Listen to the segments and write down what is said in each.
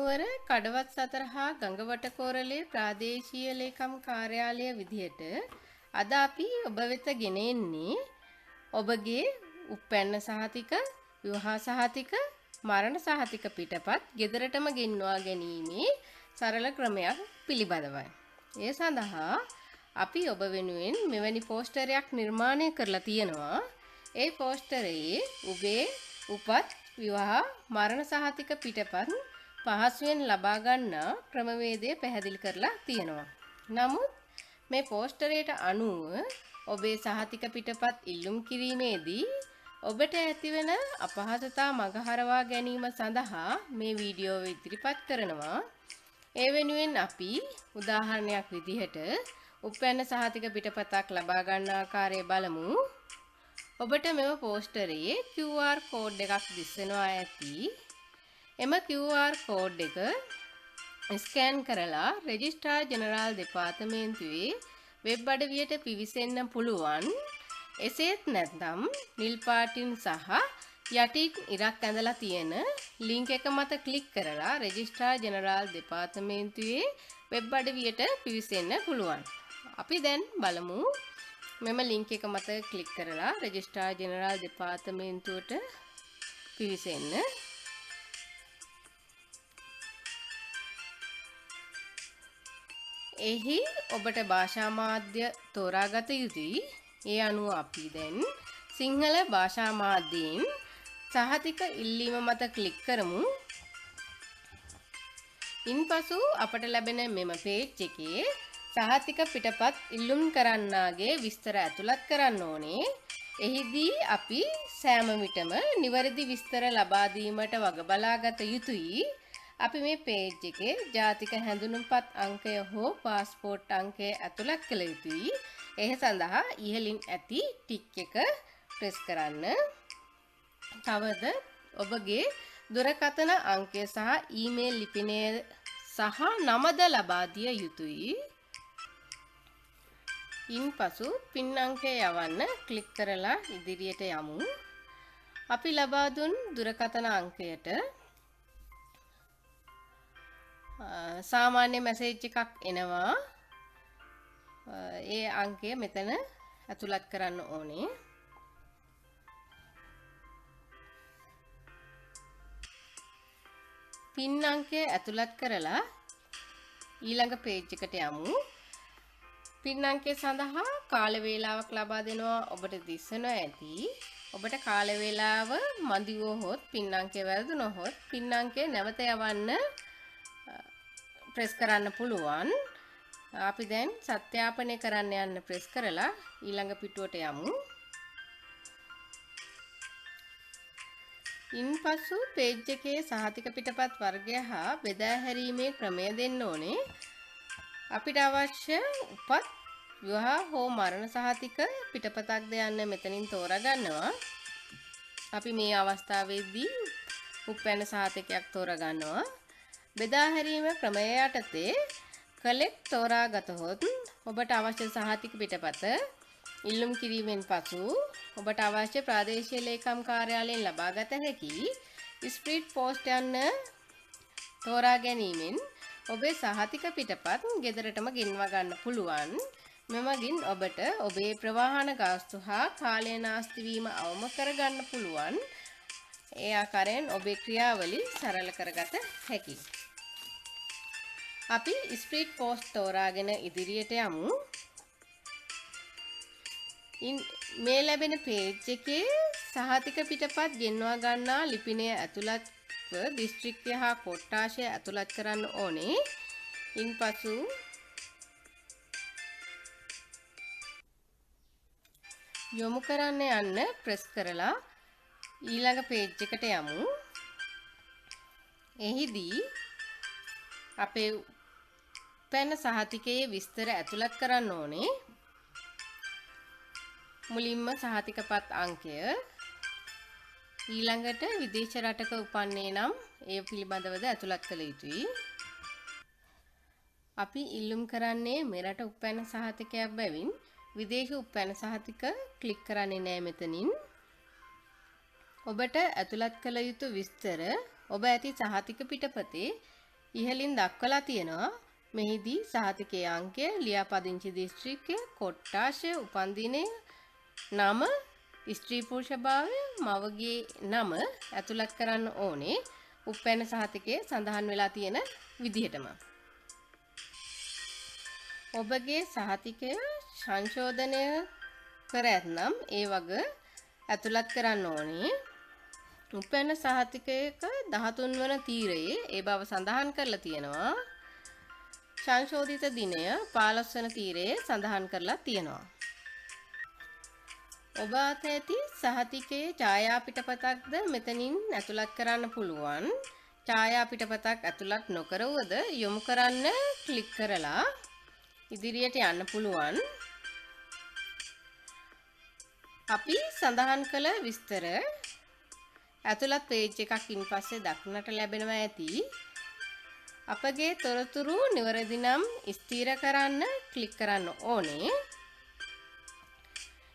ගම්නුවර කඩවත් සතර හා ගඟවට කෝරළේ ප්‍රාදේශීය ලේකම් කාර්යාලය විදියට අද අපි ඔබ වෙත ගෙන එන්නේ ඔබගේ උප්පැන්න සහතික, විවාහ සහතික, මරණ සහතික පිටපත් ගෙදරටම ගෙන්වා ගැනීමේ සරල ක්‍රමයක් පිළිබඳවයි. ඒ සඳහා අපි ඔබ වෙනුවෙන් මෙවැනි පෝස්ටරයක් නිර්මාණය කරලා තියෙනවා. ඒ පෝස්ටරයේ ඔබේ උපත්, විවාහ, මරණ සහතික පිටපත් පහසුවෙන් ලබා ගන්නා ක්‍රමවේදය පැහැදිලි කරලා තියෙනවා. නමුත් මේ පෝස්ටරයට අනුව ඔබේ සහතික පිටපත් ඉල්ලුම් කිරීමේදී ඔබට ඇතිවන අපහසුතා මගහරවා ගැනීම සඳහා මේ වීඩියෝව ඉදිරිපත් කරනවා. ඒ වෙනුවෙන් අපි උදාහරණයක් විදිහට උපැන්න සහතික පිටපතක් ලබා ගන්න ආකාරය බලමු. ඔබට මෙම පෝස්ටරයේ QR කෝඩ් එකක් දිස්වෙනවා ඇති. එම QR කෝඩ් එක ස්කෑන් කරලා රෙජිස්ට්‍රාර් ජෙනරාල් දෙපාර්තමේන්තුවේ වෙබ් අඩවියට පිවිසෙන්න පුළුවන්. එසේත් නැත්නම් නිල් පාටින් සහ යටින් ඉරක් ඇඳලා තියෙන ලින්ක් එක මත ක්ලික් කරලා රෙජිස්ට්‍රාර් ජෙනරාල් දෙපාර්තමේන්තුවේ වෙබ් අඩවියට පිවිසෙන්න පුළුවන්. අපි දැන් බලමු මෙම ලින්ක් එක මත ක්ලික් කරලා රෙජිස්ට්‍රාර් ජෙනරාල් දෙපාර්තමේන්තුවට පිවිසෙන්න. එහි ඔබට භාෂා මාධ්‍ය තෝරාගත යුතුයි. ඒ අනුව අපි දැන් සිංහල භාෂා මාධ්‍යයෙන් සහතික ඉල්ලීම මත ක්ලික් කරමු. ඉන්පසු අපට ලැබෙන මෙම පේජ් එකේ සහතික පිටපත් ඉල්ලුම් කරන්නාගේ විස්තර ඇතුළත් කරන්න ඕනේ. එහිදී අපි සෑම විටම නිවැරදි විස්තර ලබා දීමට වග බලාගත යුතුයි. අපි මේ පේජ් එකේ ජාතික හැඳුනුම්පත් අංකය හෝ පාස්පෝර්ට් අංකය ඇතුළත් කළ යුතුයි. ඒ සඳහා ඉහළින් ඇති ටික් එක ප්‍රෙස් කරන්න. තවද ඔබගේ දුරකථන අංකය සහ ඊමේල් ලිපිනය සහ නමද ලබා දිය යුතුයි. ඉන්පසු පින් අංකය යවන්න ක්ලික් කරලා ඉදිරියට යමු. අපි ලබා දුන් දුරකථන අංකයට සාමාන්‍ය මැසේජ් එකක් එනවා. ඒ අංකය මෙතන ඇතුළත් කරන්න ඕනේ. පින් අංකය ඇතුළත් කරලා ඊළඟ පේජ් එකට යමු. පින් අංකය සඳහා කාල වේලාවක් ලබා දෙනවා ඔබට දිස්සනවා ඇති. ඔබට කාල වේලාව මදි වුවහොත් පින් අංකය වැරදුනොත් පින් අංකය නැවත යවන්න ප්‍රෙස් කරන්න පුළුවන්. අපි දැන් සත්‍යාපනය කරන්න යන්න ප්‍රෙස් කරලා ඊළඟ පිටුවට යමු. ඉන්පසු පේජ් එකේ සහතික පිටපත් වර්ගය හා බෙදා හැරීමේ ක්‍රමය දෙන්න ඕනේ. අපිට අවශ්‍ය උපත්, විවාහ හෝ මරණ සහතික පිටපතක්ද යන්න මෙතනින් තෝරා ගන්නවා. අපි මේ අවස්ථාවේදී උපැන්න සහතිකයක් තෝරා ගන්නවා. බෙදා හැරීම ක්‍රමය යටතේ කලෙක්ට් තෝරා ගතහොත් ඔබට අවශ්‍ය සහතික පිටපත ඉල්ලුම් කිරීමෙන් පසු ඔබට අවශ්‍ය ප්‍රාදේශීය ලේකම් කාර්යාලයෙන් ලබා ගත හැකි ස්පීඩ් පෝස්ට් යන්න තෝරා ගැනීමෙන් ඔබේ සහතික පිටපත් ගෙදරටම ගෙන්වා ගන්න පුළුවන්. මෙමගින් ඔබට ඔබේ ප්‍රවාහන ගාස්තු හා කාලය නාස්ති වීම අවම කර ගන්න පුළුවන්. ඒ ආකාරයෙන් ඔබේ ක්‍රියාවලිය සරල කරගත හැකියි. අපි ස්පීඩ් පෝස්ට් තෝරාගෙන ඉදිරියට යමු. මේ ලැබෙන පේජ් එකේ සහතික පිටපත් ගෙන්වා ගන්නා ලිපිනය ඇතුළත්ව දිස්ත්‍රික්කය හා කොට්ටාශය ඇතුළත් කරන්න ඕනේ. ඉන්පසු යොමු කරන්න යන්න ප්‍රෙස් කරලා ඊළඟ පේජ් එකට යමු. එහිදී අපේ උපැන්න සහතිකයේ විස්තර ඇතුළත් කරන්න ඕනේ. මුලින්ම සහතිකපත් අංකය, ඊළඟට විදේශ රටක උපන්නේ නම් ඒ පිළිබඳවද ඇතුළත් කළ යුතුයි. අපි ඉල්ලුම් කරන්නේ මෙරට උපැන්න සහතිකයක් බැවින් විදේශ උපැන්න සහතික ක්ලික් කරන්නේ නැහැ මෙතනින්. ඔබට ඇතුළත් කළ යුතු විස්තර ඔබ ඇති සහතික පිටපතේ ඉහළින් දක්වලා තියෙනවා. මෙහිදී සහතිකයේ අංකය, ලියාපදිංචි දිස්ත්‍රික්කය, කොට්ටාශය, උපන්දිනය, නම, ස්ත්‍රී පුරුෂ භාවය, මවගේ නම ඇතුළත් කරන්න ඕනේ. උපැන්න සහතිකයේ සඳහන් වෙලා තියෙන විදිහටම. ඔබගේ සහතිකය සංශෝධනය කර ඇතනම් ඒ වග ඇතුළත් කරන්න ඕනේ. උපැන්න සහතිකයක 13 වන තීරයේ ඒ බව සඳහන් කරලා තියෙනවා. සංශෝධිත දිනය 15 වන තීරයේ සඳහන් කරලා තියෙනවා. ඔබ අත ඇති සහතිකයේ ඡායා පිටපතක්ද මෙතනින් ඇතුළත් කරන්න පුළුවන්. ඡායා පිටපතක් ඇතුළත් නොකරවද යොමු කරන්න ක්ලික් කරලා ඉදිරියට යන්න පුළුවන්. අපි සඳහන් කළ විස්තර ඇතුළත් පේජ් එකකින් පස්සේ දක්නට ලැබෙනවා ඇති. අපගේ තොරතුරු නිවැරදි නම් ස්ථිර කරන්න ක්ලික් කරන්න ඕනේ.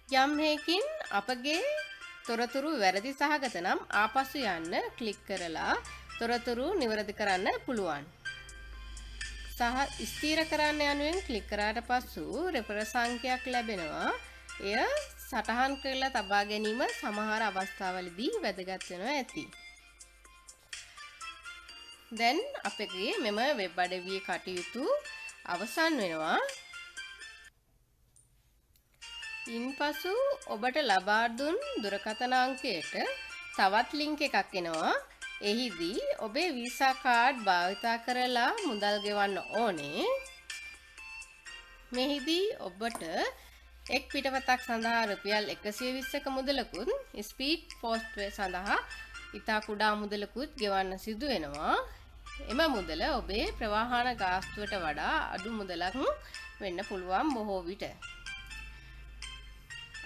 යම් හේකින් අපගේ තොරතුරු වැරදි සහගත නම් ආපසු යන්න ක්ලික් කරලා තොරතුරු නිවැරදි කරන්න පුළුවන්. ස්ථිර කරන්න යනුවෙන් ක්ලික් කරාට පසු රෙෆරන්ස් අංකයක් ලැබෙනවා. එය සටහන් කරලා තබා ගැනීම සමහර අවස්ථාවලදී වැදගත් වෙනවා ඇති. දැන් අපගේ මෙම වෙබ් අඩවියේ කටයුතු අවසන් වෙනවා. ඉන්පසු ඔබට ලබා දුන් දුරකථන අංකයට තවත් ලින්ක් එකක් එනවා. එහිදී ඔබේ වීසා කාඩ් භාවිතා කරලා මුදල් ගෙවන්න ඕනේ. මෙහිදී ඔබට එක් පිටපතක් සඳහා රුපියල් 120ක මුදලකුත් ස්පීඩ් පෝස්ට් සඳහා ඉතා කුඩා මුදලකුත් ගෙවන්න සිදු වෙනවා. එම මුදල ඔබේ ප්‍රවාහන ගාස්තුවට වඩා අඩු මුදලක් වෙන්න පුළුවන් බොහෝ විට.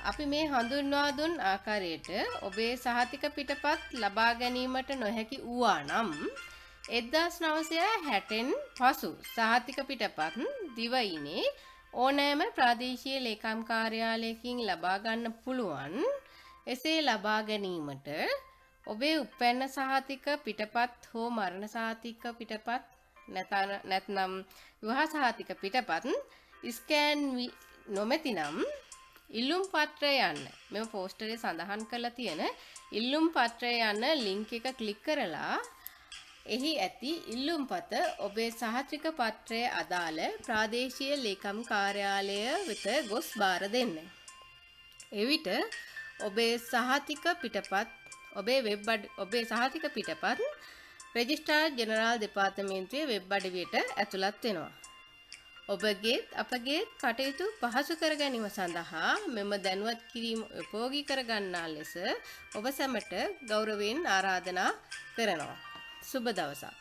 අපි මේ හඳුන්වා දුන් ආකාරයට ඔබේ සහතික පිටපත් ලබා ගැනීමට නොහැකි වූවා නම් 1960න් පසු සහතික පිටපත් දිවයිනේ ඕනෑම ප්‍රාදේශීය ලේකම් කාර්යාලයකින් ලබා ගන්න පුළුවන්. එසේ ලබා ගැනීමට ඔබේ උපැන්න සහතික පිටපත් හෝ මරණ සහතික පිටපත් නැත්නම් විවාහ සහතික පිටපත් ස්කෑන් නොමැතිනම් ඉල්ලුම් පත්‍රය යන්න මෙම පෝස්ටරේ සඳහන් කරලා තියෙන ඉල්ලුම් පත්‍රය යන ලින්ක් එක ක්ලික් කරලා එහි ඇති ඉල්ලුම්පත ඔබේ සහතික පත්‍රයේ අදාළ ප්‍රාදේශීය ලේකම් කාර්යාලය වෙත ගොස් බාර දෙන්න. එවිට ඔබේ සහතික පිටපත් රෙජිස්ට්‍රාර් ජෙනරාල් දෙපාර්තමේන්තුවේ වෙබ් අඩවියට ඇතුළත් වෙනවා. ඔබගේ අපගේ කටයුතු පහසු කර ගැනීම සඳහා මෙම දැනුවත් කිරීම උපයෝගී කර ගන්නා ලෙස ඔබ සැමට ගෞරවයෙන් ආරාධනා කරනවා. සුබ දවසක්.